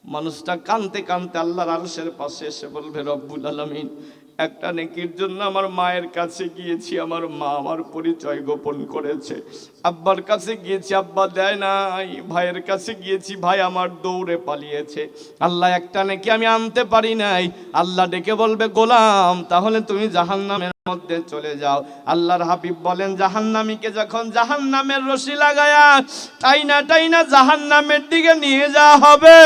মানুষটা কাঁদতে কাঁদতে আল্লাহর আরশের পাশে এসে বলবে, রব্বুল আলামিন, একটা নেকির জন্য আমার মায়ের কাছে গিয়েছি, আমার মা আমার পরিচয় গোপন করেছে। আব্বার কাছে গিয়েছি, আব্বা দেয় নাই। ভাইয়ের কাছে গিয়েছি, ভাই আমার দৌড়ে পালিয়েছে। আল্লাহ, একটা নেকি আমি আনতে পারি নাই। আল্লাহ ডেকে বলবে, গোলাম, তাহলে তুমি জাহান্নামের মধ্যে চলে যাও। আল্লাহর হাবিব বলেন, জাহান্নামীকে যখন জাহান্নামের রশি লাগায়া টাইনা টাইনা জাহান্নামের দিকে নিয়ে যাওয়া হবে,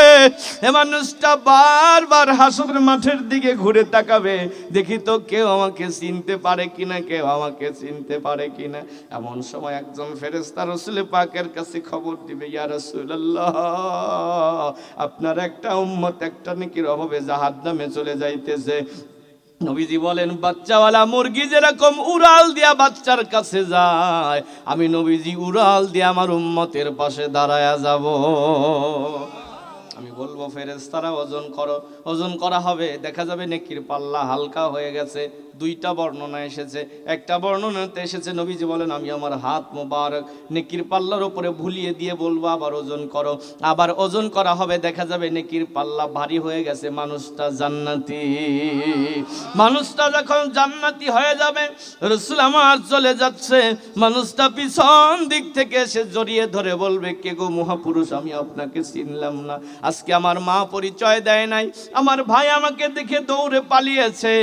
এ মানুষটা বারবার হাসরের মাঠের দিকে ঘুরে তাকাবে, দেখি তো কেউ আমাকে চিনতে পারে কিনা, কেউ আমাকে চিনতে পারে কিনা। এমন সময় একজন ফেরেশতা রাসূল পাকের কাছে খবর দিবে, ইয়া রাসূলুল্লাহ, আপনার একটা উম্মত একটা নেকির অভাবে জাহান্নামে চলে যাইতেছে। নবীজি বলেন, বাচ্চাওয়ালা মুরগি যেরকম উড়াল দিয়া বাচ্চার কাছে যায়, আমি নবীজি উড়াল দিয়া আমার উম্মতের পাশে দাঁড়ায়া যাব। আমি বলবো, ফেরেশতারা ওজন করো। ওজন করা হবে, দেখা যাবে নেকির পাল্লা হালকা হয়ে গেছে। দুইটা বর্ণনা এসেছে। একটা বর্ণনাতে এসেছে, নবীজি বলেন, আমি আমার হাত মোবারক নেকির পাল্লার উপরে ভুলিয়ে দিয়ে বলবো, আবার ওজন করো। আবার ওজন করা হবে, দেখা যাবে নেকির পাল্লা ভারী হয়ে গেছে, মানুষটা জান্নাতি। মানুষটা যখন জান্নাতি হয়ে যাবে, রাসূল আমার চলে যাচ্ছে, মানুষটা পিছন দিক থেকে এসে জড়িয়ে ধরে বলবে, কে গো মহাপুরুষ, আমি আপনাকে চিনলাম না। আজকে আমার মা পরিচয় দেয় নাই, আমার ভাই আমাকে দেখে দৌড়ে পালিয়েছে,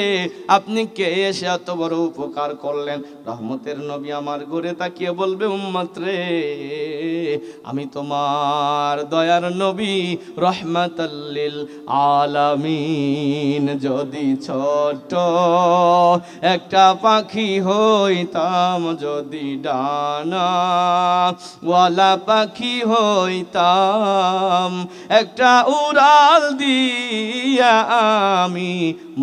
আপনি কে, এসে এত বড় উপকার করলেন। রহমতের নবী আমার ঘুরে তাকিয়ে বলবে, উম্মত রে, আমি তোমার দয়ার নবী রহমাতাল লিল আলামিন। যদি ছোট একটা পাখি হইতাম, যদি ডানা ওয়ালা পাখি হইতাম, একটা উড়াল দিয়া আমি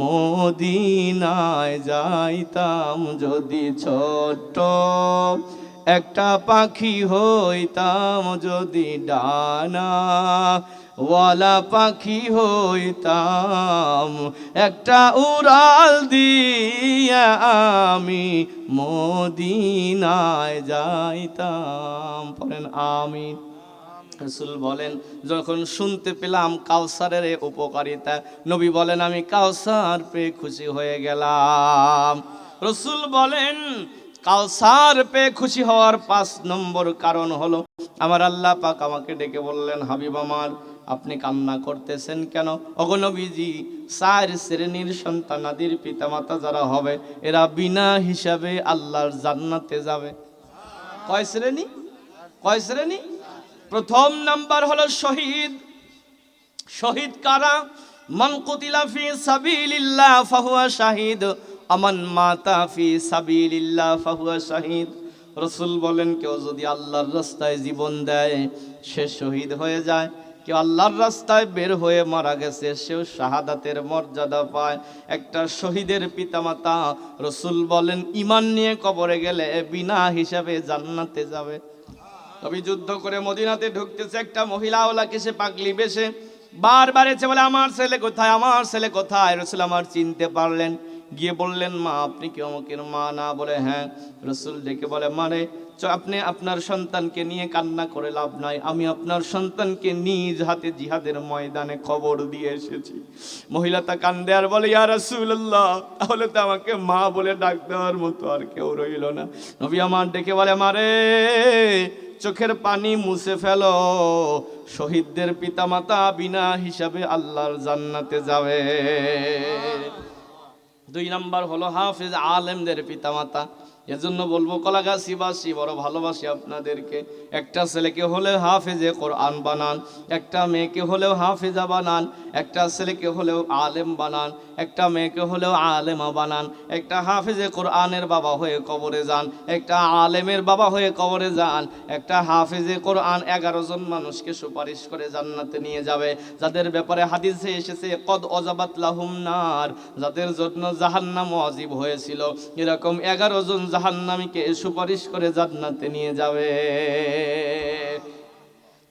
মদিনায় যাইতাম। যদি ছোট একটা পাখি হইতাম, যদি ডানা ওয়ালা পাখি হইতাম, একটা উড়াল দিয়া আমি মদিনায় যাইতাম। পড়েন আমিন। রাসূল বলেন, যখন শুনতে পেলাম কাউসারের উপকারিতা, নবী বলেন, আমি কাউসার পেয়ে খুশি হয়ে গেলাম। রাসূল বলেন, কাউসার পেয়ে খুশি হওয়ার 5 নম্বর কারণ হলো, আমার আল্লাহ পাক আমাকে ডেকে বললেন, হাবিব আমার, আপনি কান্না করতেছেন কেন? ওগো নবীজি, 4 শ্রেণীর সন্তানাদির পিতামাতা যারা হবে, এরা বিনা হিসাবে আল্লাহর জান্নাতে যাবে। কয় শ্রেণী? কয় শ্রেণী? প্রথম নাম্বার হলো শহীদ। শহীদ কারা? মান কুতিলা ফি সাবিলিল্লাহ ফাহুয়া শাহিদ, আমান মাতা ফি সাবিলিল্লাহ ফাহুয়া শাহিদ। রাসূল বলেন, কেউ যদি আল্লাহর রাস্তায় জীবন দেয়, সে শহীদ হয়ে যায়। কেউ আল্লাহর রাস্তায় বের হয়ে মারা গেছে, সেও শাহাদাতের মর্যাদা পায়। একটা শহীদের পিতামাতা, রাসূল বলেন, ঈমান নিয়ে কবরে গেলে বিনা হিসাবে জান্নাতে যাবে। তবে যুদ্ধ করে মদিনাতে ঢুকতেছে, একটা মহিলা ওলাকে সে পাগলি বেশে বারবার এসে বলে, আমার ছেলে কোথায়, আমার ছেলে কোথায়? রাসূল আমার চিনতে পারলেন, গিয়ে বললেন, মা, আপনি কি অমুকের মা? না বলে হ্যাঁ। রাসূল ডেকে বলে, মানে আপনি আপনার সন্তানকে নিয়ে কান্না করে লাভ নাই, আমি আপনার সন্তানকে নিজ হাতে জিহাদের ময়দানে খবর দিয়ে এসেছি। মহিলাটা কান্দে আর বলে, ইয়া রাসূলুল্লাহ, তাহলে তো আমাকে মা বলে ডাক দেওয়ার মতো আর কেউ রইল না। নবী আমার ডেকে বলে, মারে, চোখের পানি মুছে ফেলো, শহীদদের পিতামাতা বিনা হিসাবে আল্লাহর জান্নাতে যাবে। 2 নাম্বার হলো হাফেজ আলেমদের পিতামাতা। এজন্য বলবো, কলাগাছিবাসী বড় ভালোবাসি আপনাদেরকে। একটা ছেলেকে হলেও হাফেজে কোরআন বানান, একটা মেয়েকে হলেও হাফেজা বানান, একটা ছেলেকে হলেও আলেম বানান, একটা মেয়েকে হলেও আলেমা বানান। একটা হাফেজে কোরআনের বাবা হয়ে কবরে যান, একটা আলেমের বাবা হয়ে কবরে যান। একটা হাফেজে কোরআন 11 জন মানুষকে সুপারিশ করে জান্নাতে নিয়ে যাবে, যাদের ব্যাপারে হাদিসে এসেছে, কদ অজাবাত লাহুম নার, যাদের জন্য জাহান্নাম ওয়াজিব হয়েছিল, এরকম 11 জন জাহান্নামীকে সুপারিশ করে জান্নাতে নিয়ে যাবে।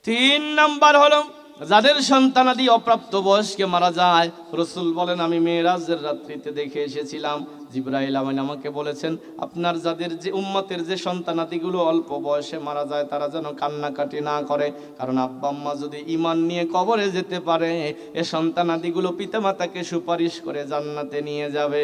3 নাম্বার হলো, যাদের সন্তানাদি অপ্রাপ্ত বয়স্কে মারা যায়, রাসূল বলেন, আমি মেরাজের রাত্রিতে দেখে এসেছিলাম, জিবরাইল আমিন আমাকে বলেছেন আপনার যাদের যে উম্মতের যে সন্তানাদিগুলো অল্প বয়সে মারা যায় তারা যেন কান্নাকাটি না করে, কারণ আব্বা আম্মা যদি ঈমান নিয়ে কবরে যেতে পারে এ সন্তানাদিগুলো পিতামাতাকে সুপারিশ করে জান্নাতে নিয়ে যাবে।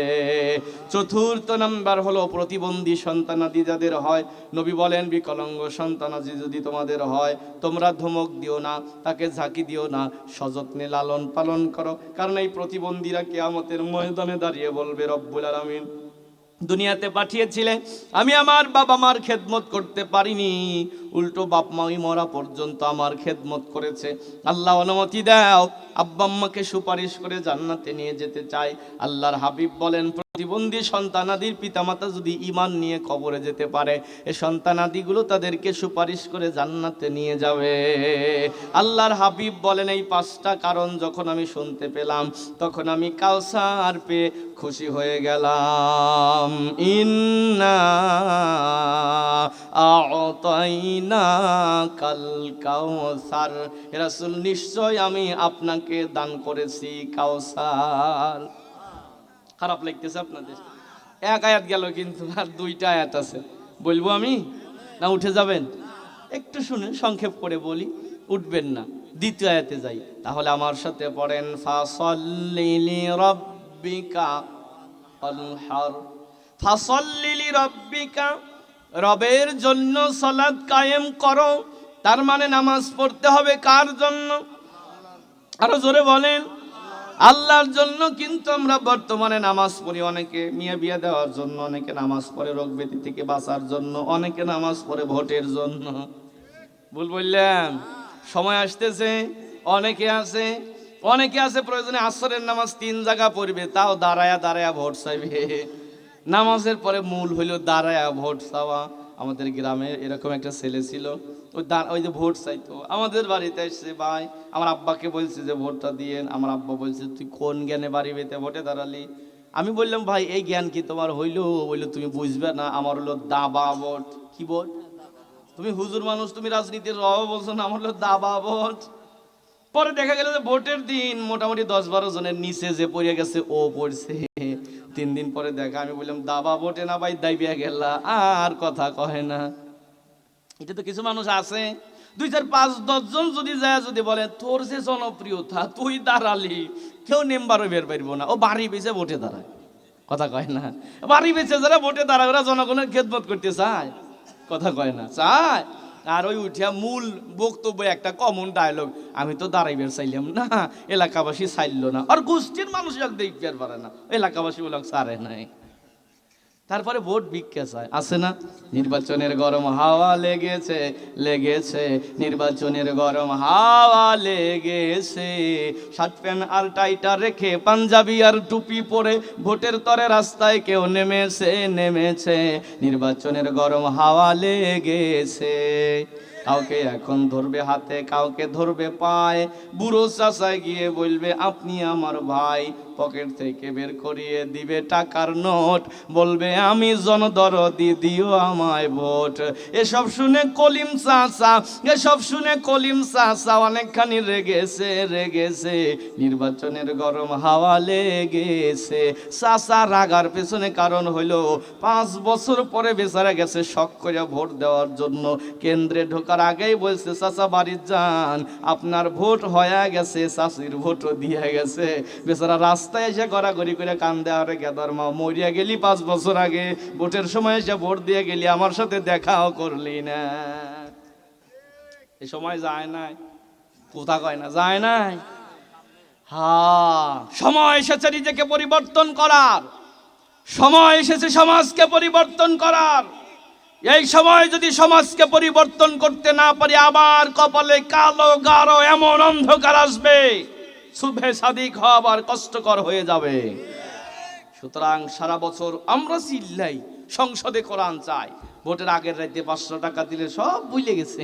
চতুর্থ নাম্বার হলো প্রতিবন্ধী সন্তানাদি যাদের হয়, নবী বলেন বিকলাঙ্গ সন্তানাদি যদি তোমাদের হয় তোমরা ধমক দিও না, তাকে ঝাঁকি দিও না, সযত্নে লালন পালন করো, কারণ এই প্রতিবন্ধীরা কিয়ামতের ময়দানে দাঁড়িয়ে বলবে রব্বুল আলামিন দুনিয়াতে পাঠিয়েছিলে আমি আমার বাবা মার খেদমত করতে পারিনি, উল্টো বাপ মাই মরা পর্যন্ত আমার খেদমত করেছে। আল্লাহ অনুমতি দাও, আব্বা আম্মাকে সুপারিশ করে জান্নাতে নিয়ে যেতে চাই। আল্লাহর হাবিব বলেন প্রতিবন্ধী সন্তানাদির পিতামাতা যদি ঈমান নিয়ে কবরে যেতে পারে এই সন্তানাদিগুলো তাদেরকে সুপারিশ করে জান্নাতে নিয়ে যাবে। আল্লাহর হাবিব বলেন এই 5টা কারণ যখন আমি শুনতে পেলাম তখন আমি কাউসার পেয়ে খুশি হয়ে গেলাম। ইন্না আ'তাইনাকাল কাউসার, হে রাসূল নিশ্চয় আমি আপনাকে দান করেছি কাউসার। খারাপ লাগতেছে আপনাদের? এক আয়াত গেল কিন্তু আর 2টা আয়াত আছে, বলবো আমি না উঠে যাবেন? একটু শুনেন, সংক্ষেপ করে বলি, উঠবেন না। দ্বিতীয় আয়াতে যাই, তাহলে আমার সাথে পড়েন ফাসাল্লি লিরাব্বিকা ওয়ানহার। ফাসাল্লি লিরাব্বিকা, রবের জন্য সালাত কায়েম করো, তার মানে নামাজ পড়তে হবে কার জন্য? আরো জোরে বলেন। আল্লাহর জন্য। কিন্তু আমরা বর্তমানে নামাজ পড়ি অনেকে মিয়া বিয়া দেওয়ার জন্য, অনেকে নামাজ পড়ে রোগ ব্যাধি থেকে বাঁচার জন্য, অনেকে নামাজ পড়ে ভোটের জন্য। ভুল বললাম? সময় আসতেছে, অনেকে আছে প্রয়োজনে আসরের নামাজ 3 জায়গা পড়বে, তাও দাঁড়ায়া দাঁড়ায়া ভোট চাইবে। নামাজের পরে মূল হইল দাঁড়ায়া ভোট চাওয়া। আমাদের গ্রামে এরকম একটা ছেলে ছিল, ওই যে ভোট চাইতো, আমাদের বাড়িতে এসছে, ভাই আমার আব্বাকে বলছে যে ভোটটা দিয়েন। আমার আব্বা বলছে তুই কোন জ্ঞানে বাড়ি বেতে ভোটে দাঁড়ালি? আমি বললাম ভাই এই জ্ঞান কি তোমার হইলো? বললো তুমি বুঝবে না, আমার হলো দাবা ভোট। কি ভোট? তুমি হুজুর মানুষ, তুমি রাজনীতির বলছো না, আমার হলো দাবা ভোট। পরে দেখা গেল যে ভোটের দিন মোটামুটি 10-12 জনের নিচে যে পড়ে গেছে ও পড়ছে। 3 দিন পরে দেখা, আমি বললাম দাবা ভোটে না ভাই দাইবিয়া গেলা, আর কথা কহে না। এটা তো কিছু মানুষ আছে 2, 4, 5, 10 জন যদি যায় যদি বলে তোর যে জনপ্রিয়তা তুই দাঁড়ালি, কেউ মেম্বারও বের পারবো না, ও বাড়ি বেঁচে ভোটে দাঁড়ায়। কথা কয় না? বাড়ি বেঁচে যারা ভোটে দাঁড়ায় ওরা জনগণের খেদমত করতে চায়? কথা কয় না? চায়। আর ওই উঠিয়া মূল বক্তব্য একটা কমন ডায়লগ, আমি তো দাঁড়াইবার চাইলাম না, এলাকাবাসী চাইল না। আর গোষ্ঠীর মানুষ দেখতে পারে না, এলাকাবাসী বলে সারে নাই। তারপরে ভোট ভিক্ষা চায়, আছে না? নির্বাচনের গরম হাওয়া লেগেছে, নির্বাচনের গরম হাওয়া লেগেছে, শার্ট প্যান্ট আর টাইটা রেখে পাঞ্জাবি আর টুপি পরে ভোটের তরে রাস্তায় কেউ নেমেছে, নির্বাচনের গরম হাওয়া লেগেছে। কাউকে এখন ধরবে হাতে, কাউকে ধরবে পায়ে, বুড়ো চাচায় গিয়ে বলবে আপনি আমার ভাই, পকেট থেকে বের করিয়ে দিবে টাকার নোট, বলবে আমি জনদরদি দিও আমায় ভোট। এসব শুনে কলিম চাচা অনেকখানি রেগেছে, নির্বাচনের গরম হাওয়া লেগেছে। চাচা রাগার পেছনে কারণ হইল 5 বছর পরে বেচারা গেছে শখ করে ভোট দেওয়ার জন্য, কেন্দ্রে ঢোকার আগেই বলছে চাচা বাড়ি যান, আপনার ভোট হয়ে গেছে, চাচির ভোটও দিয়ে গেছে। বেচারা রাস্তায় এসে গড়াগড়ি করে কান্দে, আরে গেদার মা মরিয়া গেলি 5 বছর আগে, ভোটের সময় এসে ভোট দিয়ে গেলি, আমার সাথে দেখাও করলি না। এই সময় যায় নাই? কোথা কয় না যায় নাই? সময় এসেছে নিজেকে পরিবর্তন করার, সময় এসেছে সমাজকে পরিবর্তন করার। এই সময় যদি সমাজকে পরিবর্তন করতে না পারি, আবার কপালে কালো গাঢ় এমন অন্ধকার আসবে, শুভে সাদিক হওয়া আবার কষ্টকর হয়ে যাবে। সুতরাং সারা বছর আমরা চিল্লাই, সংসদে কোরআন চাই, ভোটের আগের রাতে 500 টাকা দিলে সব ভুলে গেছে।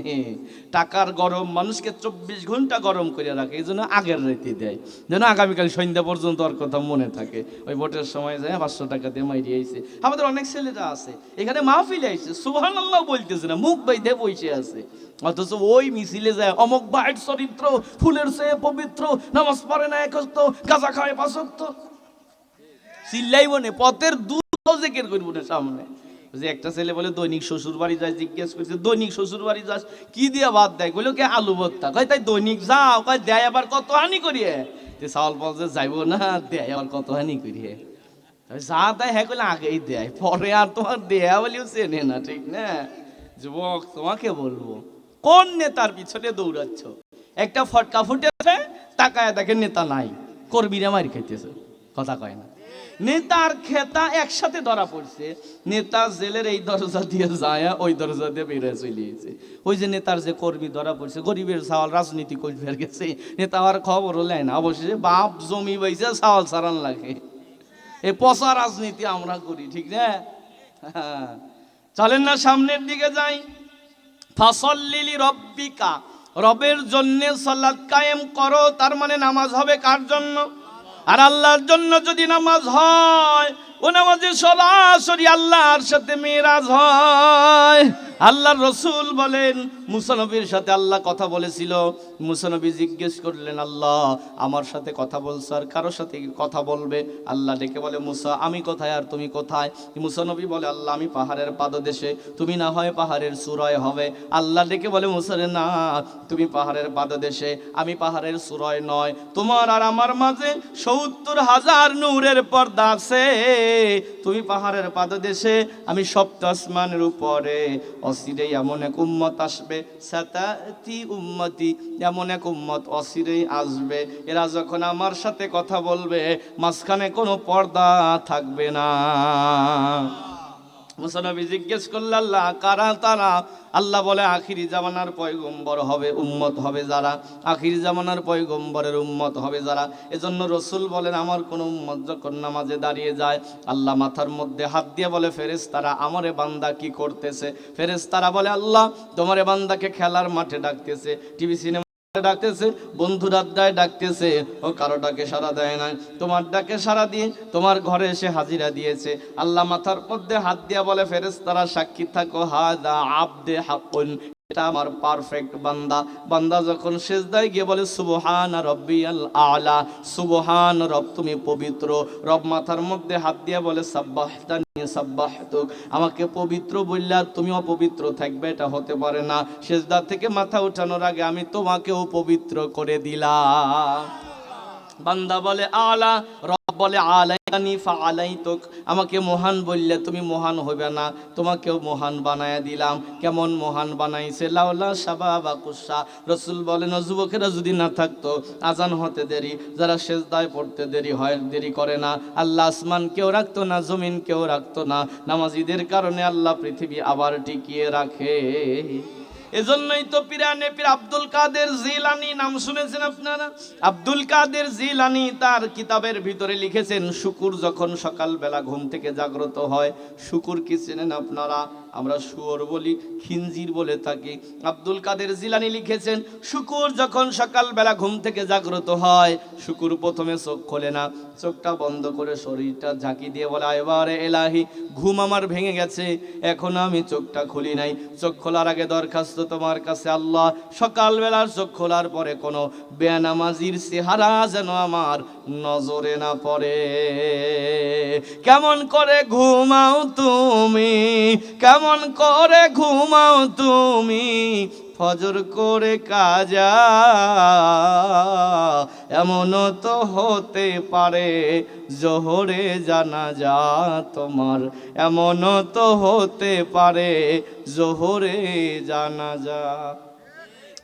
টাকার গরম মানুষকে 24 ঘন্টা গরম করে রাখে, এই জন্য আগের রাতে দেয়, যেন আগামীকাল সন্ধ্যা পর্যন্ত আর কথা মনে থাকে। ওই ভোটের সময় যায় 500 টাকা দিয়ে মাইরে আইছে। আমাদের অনেক ছেলেরা আছে এখানে মাহফিলে আইছে, সুবহানাল্লাহ বলতেছে না, মুখ বাইধে বসে আছে, অথচ ওই মিছিলে যায় অমুক ভাইয়ের চরিত্র ফুলের চেয়ে পবিত্র, নামাজ পড়ে না 1 ওয়াক্ত, গাঁজা খায় 5 ওয়াক্ত। চিল্লাইব না, পথের দুটো জেকের করবো না সামনে। যে একটা ছেলে বলে দৈনিক শ্বশুর বাড়ি যায়, জিজ্ঞেস করছে দৈনিক শ্বশুর বাড়ি যাস কি দিয়ে ভাত দেয়, কইলো কে আলু ভর্তা, কয় তাই দৈনিক যাও, কয় দেয় আবার কত হানি করিয়ে, চাউল বলছে যাইব না, দেয় আবার কত হানি করিয়ে, যা দেয় হ্যাঁ কইলে আগেই দেয়, পরে আর তোমার দেয়া বলেও চেনে না, ঠিক না? যুবক তোমাকে বলবো, কোন নেতার পিছনে দৌড়াচ্ছ? একটা ফটকা ফুটেছে, তাকায় দেখেন নেতা নাই, কর্মীরা মারি খাইতেছে, কথা কয় না। নেতার খেতা একসাথে ধরা পড়ছে, নেতা জেলের এই দরজা দিয়ে যায় ওই দরজা দিয়ে বেরিয়ে চলিয়েছে। ওই যে নেতার যে কর্মী ধরা পড়ছে, গরিবের চাওয়াল রাজনীতি করে ফের গেছে, নেতা আর খবরও নেয় না, অবশেষে বাপ জমি বাইছে চাওয়াল সারান লাগে। এই পচা রাজনীতি আমরা করি, ঠিক না? চলেন না সামনের দিকে যাই। ফাসল্লিলি রব্বিকা, রবের জন্য সালাত কায়েম করো, তার মানে নামাজ হবে কার জন্য? আর আল্লাহর জন্য যদি নামাজ হয়, ও নামাজে সরাসরি আল্লাহর সাথে মেরাজ হয়। আল্লাহর রসুল বলেন, মুসা নবীর সাথে আল্লাহ কথা বলেছিল, মুসা নবী জিজ্ঞেস করলেন, আল্লাহ আমার সাথে কথা বলছো আর কারোর সাথে কথা বলবে? আল্লাহ ডেকে বলে, মুসা আমি কোথায় আর তুমি কোথায়? মুসা নবী বলে, আল্লাহ আমি পাহাড়ের পাদদেশে, তুমি না হয় পাহাড়ের চূড়ায় হবে। আল্লাহ ডেকে বলে, মুসা রে না, তুমি পাহাড়ের পাদদেশে, আমি পাহাড়ের চূড়ায় নয়, তোমার আর আমার মাঝে ৭০,০০০ নূরের পর্দা আছে, তুমি পাহাড়ের পাদদেশে, আমি সপ্ত আসমানের উপরে। অচিরেই এমন এক উম্মত আসবে, সাতাতি উম্মতি, এমন এক উম্মত অচিরেই আসবে, এরা যখন আমার সাথে কথা বলবে মাঝখানে কোনো পর্দা থাকবে না। মুসা নবী জিজ্ঞেস করল, আল্লাহ কারা তারা? আল্লাহ বলে, আখিরি জামানার পয়গম্বর হবে উম্মত হবে যারা, আখিরি জামানার পয়গম্বরের উম্মত হবে যারা। এজন্য রসুল বলেন, আমার কোন উম্মত যখন নামাজে দাঁড়িয়ে যায়, আল্লাহ মাথার মধ্যে হাত দিয়ে বলে, ফেরেশতারা আমারে বান্দা কি করতেছে? ফেরেশতারা বলে, আল্লাহ তোমারে বান্দাকে খেলার মাঠে ডাকতেছে, টিভি সিনেমা ডাকতেছে, বন্ধুর আড্ডায় ডাকতেছে, ও কারো ডাকে সাড়া দেয় না, তোমার ডাকে সাড়া দিয়ে তোমার ঘরে এসে হাজিরা দিয়েছে। আল্লাহ মাথার মধ্যে হাত দিয়া বলে, ফেরেশতারা সাক্ষী থাকো, হাদা আবদে হাক্কুন, এটা আমার পারফেক্ট বান্দা। বান্দা যখন সিজদায় গিয়ে বলে, সুবহান রাব্বিয়াল আলা, সুবহান রব তুমি পবিত্র, রব মাথার মধ্যে হাত দিয়ে বলে, সাব্বাহতানি সাব্বাহতুক, আমাকে পবিত্র বললা তুমি অপবিত্র থাকবে, এটা হতে পারে না। সিজদা থেকে মাথা উঠানোর আগে আমি তোমাকেও পবিত্র করে দিলাম। বান্দা বলে আলা, রব বলে আলাইনি ফাআলাইতুক, আমাকে মহান বললে তুমি মহান হবে না, তোমাকেও মহান বানায়া দিলাম। কেমন মহান বানাইছে? লাউলা শাবাবা কুসা, রাসূল বলেন, যুবকেরা যদি না থাকতো, আজান হতে দেরি, যারা সেজদায় পড়তে দেরি হয়, দেরি করে না, আল্লাহ আসমান কেউ রাখতো না, জমিন কেউ রাখতো না, নামাজীদের কারণে আল্লাহ পৃথিবী আবার টিকিয়ে রাখে। এজন্যই তো পিরানে পীর আব্দুল কাদের জিলানী, নাম শুনেছেন আপনারা? আব্দুল কাদের জিলানী তার কিতাবের ভিতরে লিখেছেন, শুকুর যখন সকালবেলা ঘুম থেকে জাগ্রত হয়, শুকুর কি চেনেন আপনারা? আমরা শুয়োর বলি, খিনজির বলে থাকি। আব্দুল কাদের জিলানী লিখেছেন, শুকুর যখন সকালবেলা ঘুম থেকে জাগ্রত হয়, শুকুর প্রথমে চোখ খোলে না, চোখটা বন্ধ করে শরীরটা ঝাঁকি দিয়ে বলে, এবারে এলাহি, ঘুম আমার ভেঙে গেছে, এখনো আমি চোখটা খুলি নাই। চোখ খোলার আগে দরখাস্ত তোমার কাছে আল্লাহ, সকালবেলার চোখ খোলার পরে কোনো বেনামাজির চেহারা যেন আমার নজরে না পড়ে। কেমন করে ঘুমাও তুমি, কেমন করে ঘুমাও তুমি, ফজর করে কাজা, এমনও তো হতে পারে জোহরে জানাজা তোমার, এমনও তো হতে পারে জোহরে জানাজা।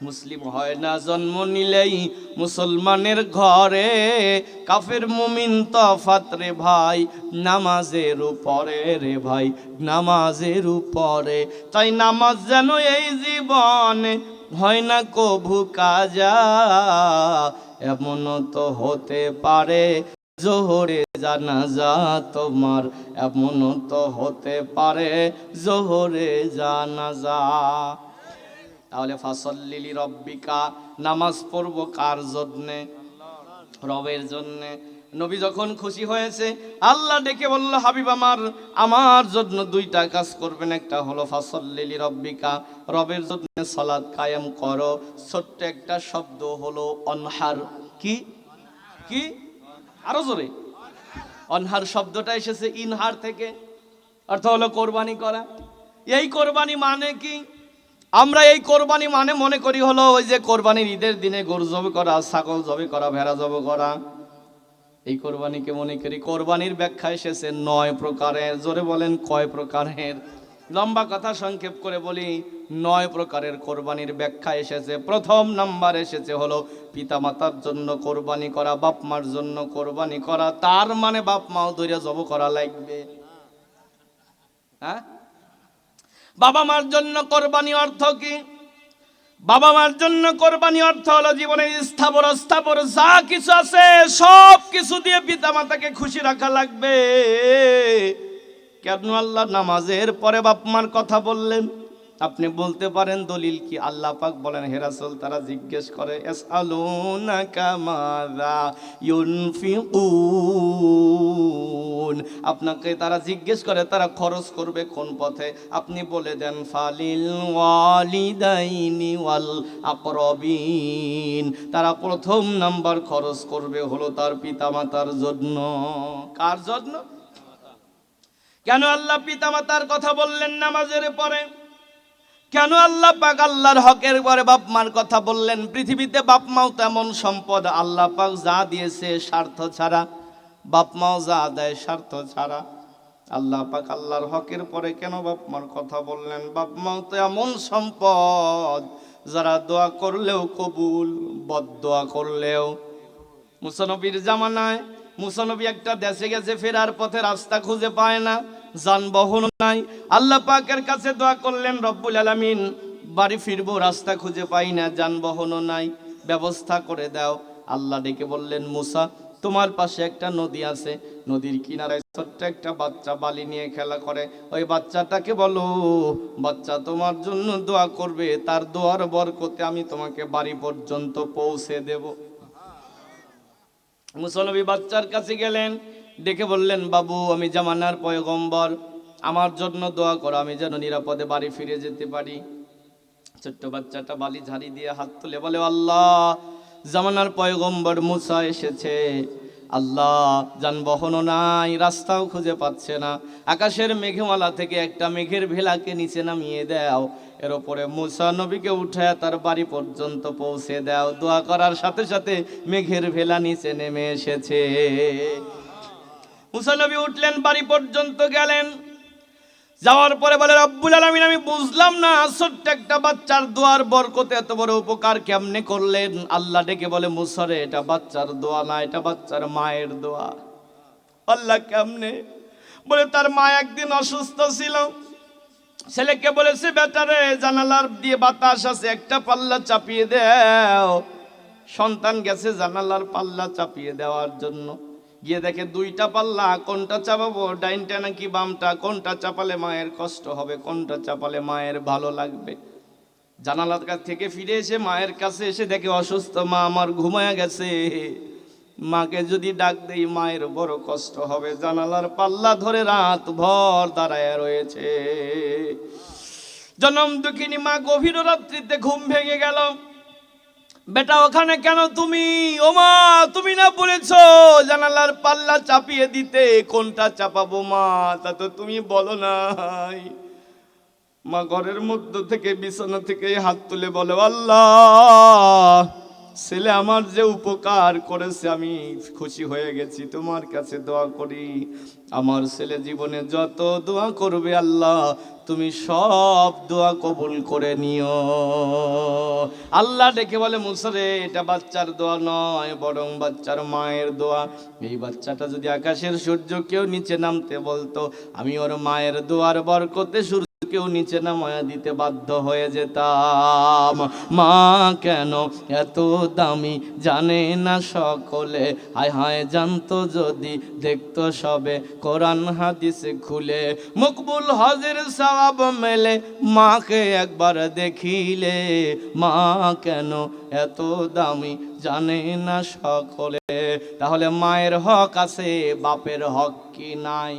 মুসলিম হয় না জন্ম নিলেই মুসলমানের ঘরে, কাফের মুমিন তফাত রে ভাই, নামাজের উপরে রে ভাই, নামাজের উপরে। তাই নামাজ যেন এই জীবনে হয় না কভু কাজা, এমনও তো হতে পারে জোহরে জানাজা তোমার, এমনও তো হতে পারে জোহরে জানাজা। তাহলে ফাসল্লিলি রব্বিকা, নামাজ পড়ব কার জন্যে? রবের জন্যে। নবী যখন খুশি হয়েছে, আল্লাহ ডেকে বলল, হাবিব আমার, আমার জন্য দুইটা কাজ করবেন, একটা হলো ফাসল্লিলি রব্বিকা, রবের জন্য সালাত কায়েম করো। ছোট্ট একটা শব্দ হলো অনহার। কি কি? আরো জোরে। অনহার শব্দটা এসেছে ইনহার থেকে, অর্থ হলো কোরবানি করা। এই কোরবানি মানে কি? আমরা এই কোরবানি মানে মনে করি হলো ওই যে কোরবানির ঈদের দিনে গরু জবে করা, ছাগল জবে করা, ভেড়া জবে করা। এই কোরবানিকে মনে করি। কোরবানির ব্যাখ্যা এসেছে 9 প্রকারের। জোরে বলেন কয় প্রকারের? লম্বা কথা সংক্ষেপ করে বলি, 9 প্রকারের কোরবানির ব্যাখ্যা এসেছে। প্রথম নাম্বার এসেছে হলো পিতামাতার জন্য কোরবানি করা, বাপ মার জন্য কোরবানি করা। তার মানে বাপ মাও ধরে জব করা লাগবে। হ্যাঁ, বাবা মার জন্য কোরবানি অর্থ কি? বাবা মার জন্য কোরবানি অর্থ হলো জীবনের স্থাবর অস্থাবর যা কিছু আছে সব কিছু দিয়ে পিতামাতাকে খুশি রাখা লাগবে। কেন আল্লাহ নামাজের পরে বাপ মার কথা বললেন? আপনি বলতে পারেন দলিল কি? আল্লাহ পাক বলেন, হে রাসূল, তারা জিজ্ঞেস করে ইয়াসআলুনাকা মাযা ইউনফিকুন, আপনাকে তারা জিজ্ঞেস করে তারা খরচ করবে কোন পথে। আপনি বলে দেন ফালিল ওয়ালিদাইনি ওয়াল আকরাবিন, তারা প্রথম নাম্বার খরচ করবে হলো তার পিতামাতার জন্য। কার জন্য? কেন আল্লাহ পিতামাতার কথা বললেন নামাজের পরে? কেন আল্লাহ পাক আল্লাহর হকের পরে বাপ মার কথা বললেন? পৃথিবীতে বাপ মাও তেমন সম্পদ, আল্লাহ পাক যা দিয়েছে স্বার্থ ছাড়া, বাপ মাও যা দেয় স্বার্থ ছাড়া। আল্লাহ পাক আল্লাহর হকের পরে কেন বাপ মার কথা বললেন? বাপ মাও তো এমন সম্পদ যারা দোয়া করলেও কবুল, বদদোয়া করলেও। মুসা নবীর জামানায় মুসা নবী একটা দেশে গেছে, ফেরার পথে রাস্তা খুঁজে পায় না, যানবাহন নাই। আল্লাহ পাকের কাছে দোয়া করলেন, রব্বুল আলামিন বাড়ি ফিরবো, রাস্তা খুঁজে পাই না, যানবাহনও নাই, ব্যবস্থা করে দাও। আল্লাহ ডেকে বললেন, মুসা তোমার পাশে একটা নদী আছে, নদীর কিনারায় ছোট্ট একটা বাচ্চা বালি নিয়ে খেলা করে, ওই বাচ্চাটাকে বলো বাচ্চা তোমার জন্য দোয়া করবে, তার দোয়ার বরকতে আমি তোমাকে বাড়ি পর্যন্ত পৌঁছে দেব। মুসা নবী বাচ্চার কাছে গেলেন, ডেকে বললেন, বাবু আমি জামানার পয়গম্বর, আমার জন্য দোয়া করো, আমি যেন নিরাপদে বাড়ি ফিরে যেতে পারি। ছোট্ট বাচ্চাটা বালি ঝাড়ি দিয়ে হাত তুলে বলে, আল্লাহ জামানার পয়গম্বর মুসা এসেছে, আল্লাহ যানবাহনও নাই, রাস্তাও খুঁজে পাচ্ছে না, আকাশের মেঘমালা থেকে একটা মেঘের ভেলাকে নিচে নামিয়ে দাও, এর উপরে মুসা নবীকে উঠায় তার বাড়ি পর্যন্ত পৌঁছে দাও। দোয়া করার সাথে সাথে মেঘের ভেলা নিচে নেমে এসেছে। মুসা নবী উঠলেন, বাড়ি পর্যন্ত গেলেন, যাওয়ার পরে বলে, রব্বুল আলামিন আমি বুঝলাম না ছোট্ট একটা বাচ্চার দোয়ার বরকতে এত বড় উপকার কেমনে করলেন। আল্লাহ ডেকে বলে, মুসা রে এটা বাচ্চার দোয়া না, এটা বাচ্চার মায়ের দোয়া। আল্লাহ কেমনে? বলে তার মা একদিন অসুস্থ ছিল, ছেলেকে বলেছে, বেটারে জানালার দিয়ে বাতাস আছে, একটা পাল্লা চাপিয়ে দাও। সন্তান গেছে জানালার পাল্লা চাপিয়ে দেওয়ার জন্য, গিয়ে দেখে 2টা পাল্লা, কোনটা চাপাবো, ডাইনটা নাকি বামটা, কোনটা চাপালে মায়ের কষ্ট হবে, কোনটা চাপালে মায়ের ভালো লাগবে। জানালার কাছ থেকে ফিরে এসে মায়ের কাছে এসে দেখে অসুস্থ মা আমার ঘুমায়া গেছে, মাকে যদি ডাক দেই মায়ের বড় কষ্ট হবে। জানালার পাল্লা ধরে রাত ভর দাঁড়ায় রয়েছে। জনম দুঃখিনী মা গভীর রাত্রিতে ঘুম ভেঙে গেল। বেটা ওখানে কেন তুমি? ও মা তুমি না বলেছো জানালার পাল্লা চাপিয়ে দিতে, কোনটা চাপাবো মা? তা তো তুমি বলো নাই। মা ঘরের মধ্য থেকে বিছানা থেকে হাত তুলে বলে, আল্লাহ ছেলে আমার যে উপকার করেছে আমি খুশি হয়ে গেছি, তোমার কাছে দোয়া করি আমার ছেলে জীবনে যত দোয়া করবে আল্লাহ তুমি সব দোয়া কবুল করে নিও। আল্লাহ ডেকে বলে, মুসা রে এটা বাচ্চার দোয়া নয়, বরং বাচ্চার মায়ের দোয়া। এই বাচ্চাটা যদি আকাশের সূর্য কেউ নিচে নামতে বলতো, আমি ওর মায়ের দোয়ার বরকতে কেউ নিচে নামায়া দিতে বাধ্য হয়ে যেতাম। মা কেন এত দামি জানে না সকলে, হায় হায় জানতো যদি দেখতো সবে কোরআন হাদিসে খুলে। মকবুল হজের সওয়াব মেলে মাকে একবার দেখিলে, মা কেন এত দামি জানে না সকলে। তাহলে মায়ের হক আছে, বাপের হক কি নাই?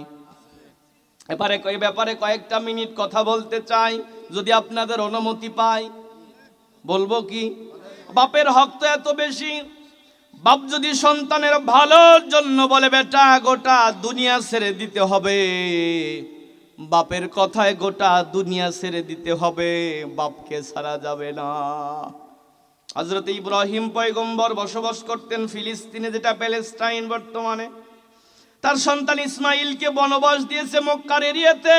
এবারে এই ব্যাপারে কয়েকটা মিনিট কথা বলতে চাই, যদি আপনাদের অনুমতি পাই। বলবো কি? বাপের হক তো এত বেশি, বাপ যদি সন্তানের ভালোর জন্য বলে বেটা গোটা দুনিয়া ছেড়ে দিতে হবে, বাপের কথায় গোটা দুনিয়া ছেড়ে দিতে হবে, বাপকে ছাড়া যাবে না। হযরত ইব্রাহিম পয়গম্বর বসবাস করতেন ফিলিস্তিনে, যেটা প্যালেস্টাইন বর্তমানে। তার সন্তান ইসমাইলকে বনবাস দিয়েছে মক্কার এরিয়াতে।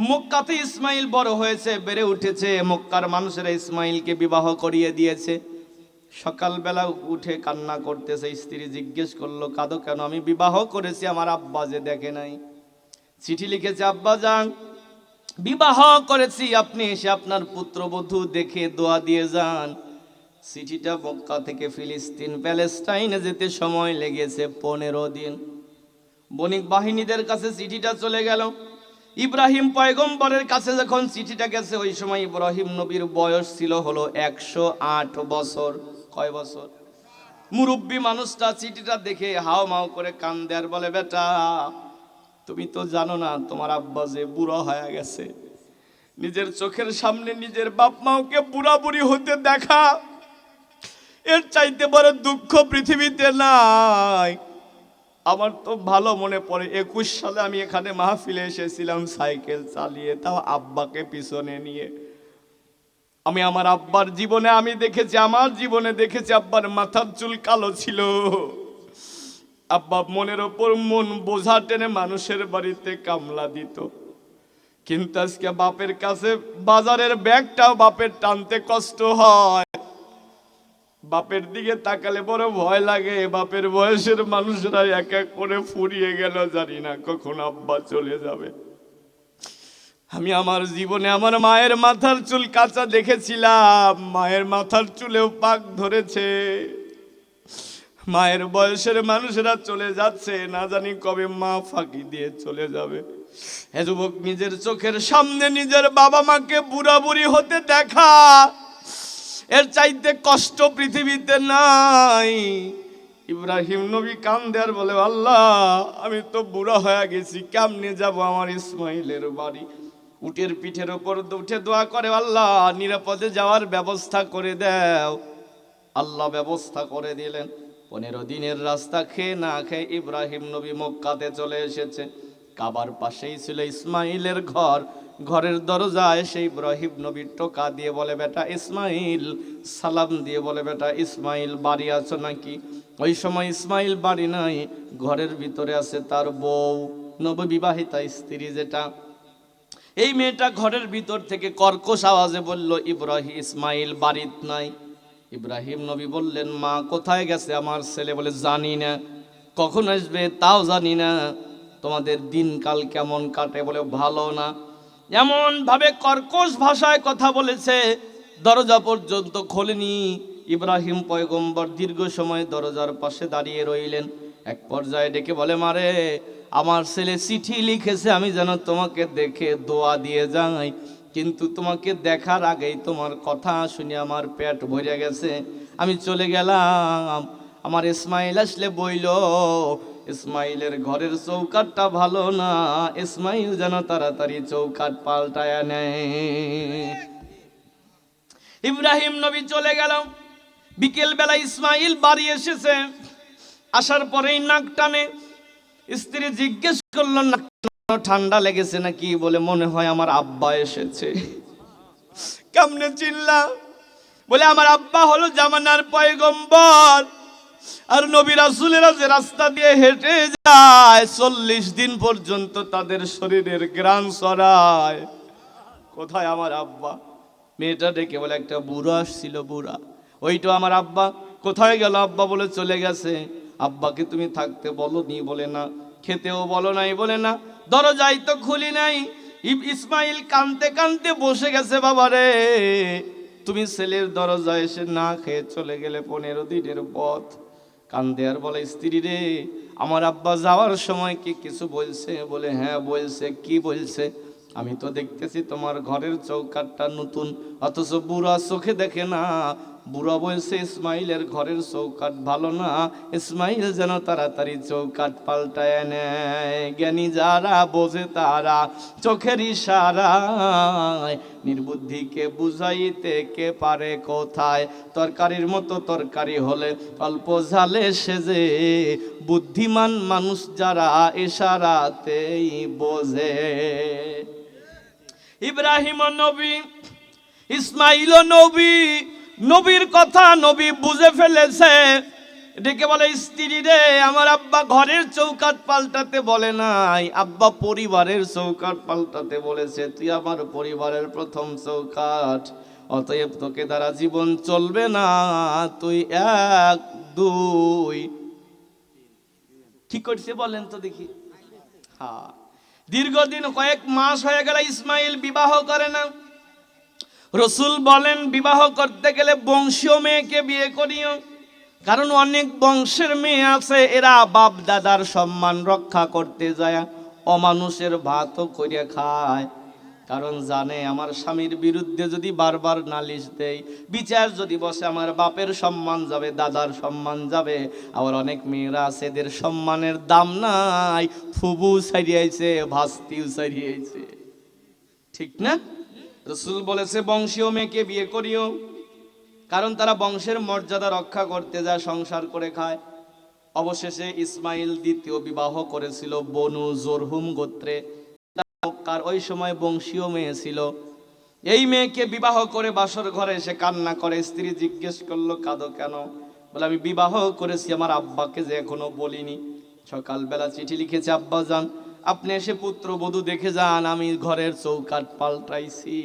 মক্কাতে ইসমাইল বড় হয়েছে, বেড়ে উঠেছে। মক্কার মানুষেরা ইসমাইলকে বিবাহ করিয়ে দিয়েছে। সকালবেলা উঠে কান্না করতেছে। স্ত্রী জিজ্ঞেস করলো, কাঁদো কেন? আমি বিবাহ করেছি, আমার আব্বা যে দেখে নাই। চিঠি লিখেছে, আব্বা যান, বিবাহ করেছি, আপনি এসে আপনার পুত্রবধূ দেখে দোয়া দিয়ে যান। চিঠিটা মক্কা থেকে ফিলিস্তিন প্যালেস্টাইনে যেতে সময় লেগেছে 15 দিন। বণিক বাহিনীদের কাছে চিঠিটা চলে গেল। ইব্রাহিম পয়গম্বরের কাছে যখন চিঠিটা গেছে, ওই সময় ইব্রাহিম নবীর বয়স ছিল হলো 108 বছর। কয় বছর? মুরব্বী মানুষটা চিঠিটা দেখে হাও মাও করে কান্দে আর বলে, বেটা তুমি তো জানো না তোমার আব্বা যে বুড়া হয়ে গেছে। নিজের চোখের সামনে নিজের বাপ মাওকে বুড়া বুড়ি হতে দেখা, এর চাইতে বড় দুঃখ পৃথিবীতে নাই। আমার তো ভালো মনে পড়ে 21 সালে আমি এখানে মাহফিলে এসেছিলাম সাইকেল চালিয়ে, তাও আব্বাকে পিছনে নিয়ে। আমি আমার আব্বার জীবনে আমি দেখেছি, আমার জীবনে দেখেছি আব্বার মাথার চুল কালো ছিল। আব্বা মনের ওপর মন বোঝা টেনে মানুষের বাড়িতে কামলা দিত। কিন্তু আজকে বাপের কাছে বাজারের ব্যাগটাও বাপের টানতে কষ্ট হয়। বাপের দিকে তাকালে বড় ভয় লাগে। বাপের বয়সের মানুষরা এক এক করে ফুরিয়ে গেল, জানি না কখন আব্বা চলে যাবে। আমি আমার জীবনে আমার মায়ের মাথার চুল কাঁচা দেখেছিলাম, মায়ের মাথার চুলেও পাক ধরেছে। মায়ের বয়সের মানুষেরা চলে যাচ্ছে, না জানি কবে মা ফাঁকি দিয়ে চলে যাবে। হে যুবক, নিজের চোখের সামনে নিজের বাবা মাকে বুড়া বুড়ি হতে দেখা, এর চাইতে কষ্ট পৃথিবীতে নাই। ইব্রাহিম নবী কান্দে আর বলে, আল্লাহ আমি তো বুড়া হয়ে গেছি, কেমনে যাব আমার ইসমাইলের বাড়ি? উটের পিঠের ওপর উঠে দোয়া করে, আল্লাহ নিরাপদে যাওয়ার ব্যবস্থা করে দাও। আল্লাহ ব্যবস্থা করে দিলেন। 15 দিনের রাস্তা খেয়ে না খেয়ে ইব্রাহিম নবী মক্কাতে চলে এসেছে। কাবার পাশেই ছিল ইসমাইলের ঘর। ঘরের দরজায় সেই ইব্রাহিম নবী টোকা দিয়ে বলে, বেটা ইসমাইল। সালাম দিয়ে বলে, বেটা ইসমাইল বাড়ি আছো নাকি? ওই সময় ইসমাইল বাড়ি নাই, ঘরের ভিতরে আছে তার বউ, নববিবাহিতা স্ত্রী যেটা। এই মেয়েটা ঘরের ভিতর থেকে কর্কশ আওয়াজে বলল, ইসমাইল বাড়িতে নাই। ইব্রাহিম নবী বললেন, মা কোথায় গেছে আমার ছেলে? বলে, জানি না, কখন আসবে তাও জানি না। তোমাদের দিনকাল কেমন কাটে? বলে, ভালো না। এমন ভাবে কর্কশ ভাষায় কথা বলেছে, দরজা পর্যন্ত খোলেনি। ইব্রাহিম পয়গম্বর দীর্ঘ সময় দরজার পাশে দাঁড়িয়ে রইলেন। এক পর্যায়ে ডেকে বলে, মারে আমার ছেলে চিঠি লিখেছে, আমি যেন তোমাকে দেখে দোয়া দিয়ে যাই, কিন্তু তোমাকে দেখার আগেই তোমার কথা শুনে আমার পেট ভরে গেছে। আমি চলে গেলাম, আমার ইসমাইল আসলে বইল ইসমাইলের ঘরের চৌকাটটা ভালো না, ইসমাইল যেন তাড়াতাড়ি চৌকাট পাল্টায় নেয়। ইব্রাহিম নবী চলে গেল। বিকেল বেলা ইসমাইল বাড়ি এসেছে। আসার পরেই নাক টানে। স্ত্রী জিজ্ঞেস করলো, নাক ঠান্ডা লেগেছে নাকি? বলে, মনে হয় আমার আব্বা এসেছে। কেমনে চিল্লা? বলে, আমার আব্বা হলো জামানার পয়গম্বর, আর নবী রাসূলেরা যে রাস্তা দিয়ে হেঁটে যায় 40 দিন পর্যন্ত তাদের শরীরের ঘ্রাণ ছড়ায়। কোথায় আমার আব্বা? মেয়েটা ডেকে বলে, একটা বুড়া আসছিল, বুড়া, ওইটা আমার আব্বা। কোথায় গেল আব্বা? বলে, চলে গেছে। আব্বাকে তুমি থাকতে বলো নি? বলে, না। খেতেও বলো নাই? বলে, না। দরজাই তো খুলি নাই। ইসমাইল কাঁদতে কাঁদতে বসে গেছে। বাবা রে, তুমি ছেলের দরজায় এসে না খেয়ে চলে গেলে 15 দিনের পথ। কান্দে আর বলে, স্ত্রী রে, আমার আব্বা যাওয়ার সময় কি কিছু বলছে? বলে, হ্যাঁ বলছে। কি বলছে? আমি তো দেখতেছি তোমার ঘরের চৌকাটটা নতুন, অথচ বুড়া চোখে দেখে না, বুড়া বলছে ইসমাইলের ঘরের চৌকাঠ ভালো না, ইসমাইল যেন তাড়াতাড়ি চৌকাঠ পাল্টায় নেয়। জ্ঞানী যারা বোঝে তারা চোখের ইশারায় নির্বুদ্ধিকে বুঝাইতে কে পারে কোথায়। তরকারির মতো তরকারি হলে অল্প ঝালে সেজে, বুদ্ধিমান মানুষ যারা ইশারাতেই বোঝে। ইব্রাহিম নবী, ইসমাইল নবী, নবীর কথা নবী বুঝে ফেলেছে। ডেকে বলে, স্ত্রী রে, আমার আব্বা ঘরের চৌকাঠ পাল্টাতে বলে নাই, আব্বা পরিবারের চৌকাঠ পাল্টাতে বলেছে। তুই আমার পরিবারের প্রথম চৌকাঠ, অতএব তোকে দ্বারা জীবন চলবে না। তুই 1 2 ঠিক করছে বলেন তো দেখি। হ্যাঁ, দীর্ঘদিন কয়েক মাস হয়ে গেল ইসমাইল বিবাহ করে না। রসুল বলেন, বিবাহ করতে গেলে বংশীয় মেয়েকে বিয়ে করিও, কারণ অনেক বংশের মেয়ে আছে, এরা বাপ দাদার সম্মান রক্ষা করতে যায় অমানুষের ভাতও করে খায়। কারণ জানে আমার স্বামীর বিরুদ্ধে যদি বারবার নালিশ দেয়, বিচার যদি বসে, আমার বাপের সম্মান যাবে, দাদার সম্মান যাবে। আবার অনেক মেয়েরা আছে, এদের সম্মানের দাম নাই, ফুবু ছাড়িয়েছে, ভাস্তিও ছাড়িয়েছে, ঠিক না? রসুল বলেছে বংশীয় মেয়েকে বিয়ে করিও, কারণ তারা বংশের মর্যাদা রক্ষা করতে যায়, সংসার করে খায়। অবশেষে ইসমাইল দ্বিতীয় বিবাহ করেছিল বনু জরহুম গোত্রে, কার ওই সময় বংশীয় মেয়ে ছিল। এই মেয়েকে বিবাহ করে বাসর ঘরে এসে কান্না করে। স্ত্রী জিজ্ঞেস করলো, কাঁদো কেন? বলে, আমি বিবাহ করেছি, আমার আব্বাকে যে এখনো বলিনি। সকালবেলা চিঠি লিখেছে, আব্বা যান আপনি এসে পুত্রবধূ দেখে যান, আমি ঘরের চৌকাঠ পাল্টাইছি।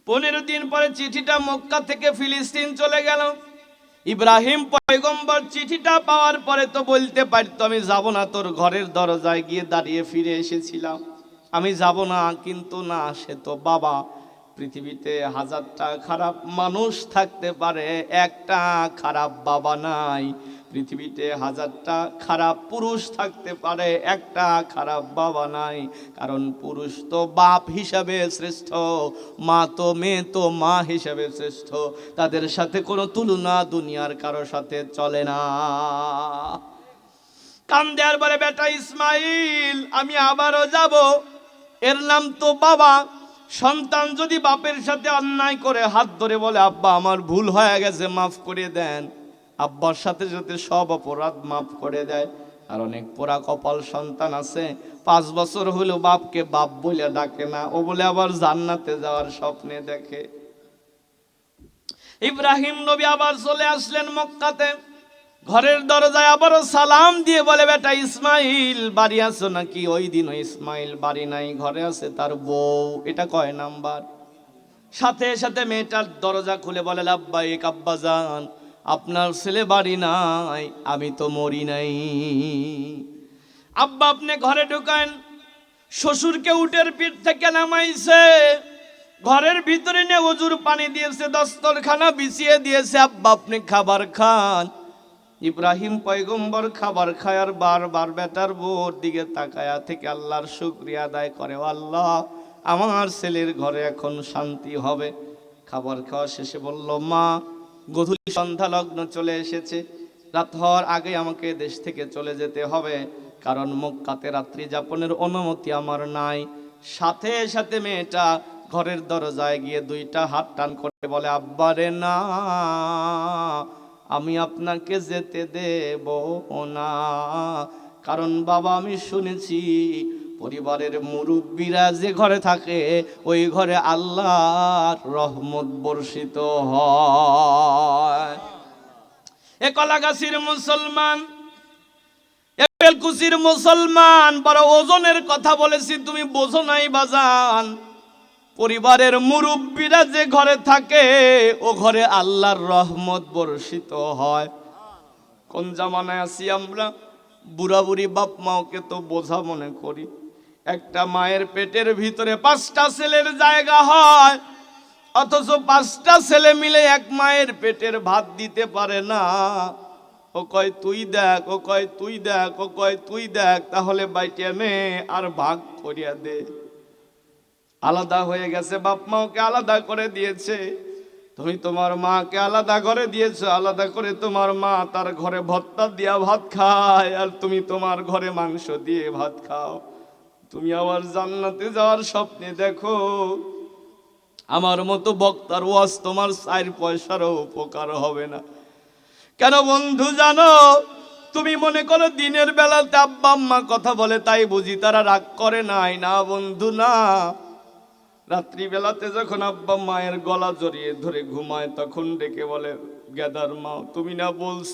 15 দিন পরে চিঠিটা মক্কা থেকে ফিলিস্তিন চলে গেল। ইব্রাহিম পয়গম্বর চিঠিটা পাওয়ার পরে তো বলতে পারতো, আমি যাব না, তোর ঘরের দরজায় গিয়ে দাঁড়িয়ে ফিরে এসেছিলাম, আমি যাব না। কিন্তু না, সে তো বাবা। পৃথিবীতে 1000টা খারাপ মানুষ থাকতে পারে, একটা খারাপ বাবা নাই। পৃথিবীতে 1000টা খারাপ পুরুষ থাকতে পারে, একটা খারাপ বাবা নাই। কারণ পুরুষ তো বাপ হিসাবে শ্রেষ্ঠ, মা তো মেয়ে তো মা হিসাবে শ্রেষ্ঠ। তাদের সাথে কোনো তুলনা দুনিয়ার কারো সাথে চলে না। কান দেওয়ার পরে, বেটা ইসমাইল আমি আবারও যাব, এর নাম তো বাবা। সন্তান যদি বাপের সাথে অন্যায় করে হাত ধরে বলে, আব্বা আমার ভুল হয়ে গেছে, মাফ করে দেন, আব্বার সাথে সাথে সব অপরাধ মাফ করে দেয়। আর অনেক পোড়া কপাল সন্তান আছে, 5 বছর হলো বাপকে বাপ বলে ডাকে না, ও বলে আবার জান্নাতে যাওয়ার স্বপ্নে দেখে। ইব্রাহিম নবী আবার চলে আসলেন মক্কাতে। ঘরের দরজায় আবারও সালাম দিয়ে বলে, বেটা ইসমাইল বাড়ি আছো নাকি? ওই দিন ইসমাইল বাড়ি নাই, ঘরে আছে তার বউ। এটা কয় নাম্বার? সাথে সাথে মেয়েটার দরজা খুলে বলে, লাব্বাইক আব্বাজান, আপনার ছেলে বাড়ি নাই, আমি তো মরি নাই। আব্বা আপনি ঘরে ঢুকান। শ্বশুরকে উটের পিঠ থেকে নামাইছে, ঘরের ভিতরে নিয়ে ওজুর পানি দিয়েছে, দস্তরখানা বিছিয়ে দিয়েছে, আব্বা আপনি খাবার খান। ইব্রাহিম পয়গম্বর খাবার খায় আর বারবার বেটার বউর দিকে তাকায়া থেকে আল্লাহর শুকরিয়া আদায় করে, আল্লাহ আমার ছেলের ঘরে এখন শান্তি হবে। খাবার খাওয়া শেষে বলল, মা গধূলি সন্ধ্যা লগ্ন চলে এসেছে, রাত হওয়ার আগে আমাকে দেশ থেকে চলে যেতে হবে, কারণ মক্কাতে রাত্রি যাপনের অনুমতি আমার নাই। সাথে সাথে মেয়েটা ঘরের দরজায় গিয়ে 2টা হাত টান করে বলে, আব্বারে না, আমি আপনাকে যেতে দেব না। কারণ বাবা আমি শুনেছি পরিবারের মুরব্বীরা যে ঘরে থাকে ওই ঘরে আল্লাহর রহমত বর্ষিত হয়। এ কলাগাছির মুসলমান, বেলকুচির মুসলমান, বড় ওজনের কথা বলেছি, তুমি বোঝো নাই বাজান। পরিবারের মুরব্বীরা যে ঘরে থাকে ও ঘরে আল্লাহর রহমত বর্ষিত হয়। কোন জামানায় আছি আমরা? বুড়া বুড়ি বাপ মাওকে তো বোঝা মনে করি। একটা মায়ের পেটের ভিতরে 5টা ছেলের জায়গা হয়, অথচ 5টা ছেলে মিলে এক মায়ের পেটের ভাত দিতে পারে না। ও কয় তুই দেখ, ও কয় তুই দেখ, ও কয় তুই দেখ, তাহলে বাইটে নে আর ভাগ করিয়া দে। আলাদা হয়ে গেছে, বাপ মাওকে আলাদা করে দিয়েছে। তুমি তোমার মাকে আলাদা করে দিয়েছো, আলাদা করে তোমার মা তার ঘরে ভর্তা দিয়া ভাত খায়, আর তুমি তোমার ঘরে মাংস দিয়ে ভাত খাও। তুমি আবার জান্নাতে যাওয়ার স্বপ্নে দেখো। আমার মতো বক্তার ওয়াজ তোমার 4 পয়সারও উপকার হবে না। কেন বন্ধু জানো? তুমি মনে করো দিনের বেলাতে আব্বা আম্মা কথা বলে তাই বুঝি তারা রাগ করে নাই? না বন্ধু, না। রাত্রিবেলাতে যখন আব্বা মায়ের গলা জড়িয়ে ধরে ঘুমায়, তখন ডেকে বলে, গেদার মা, তুমি না বলছো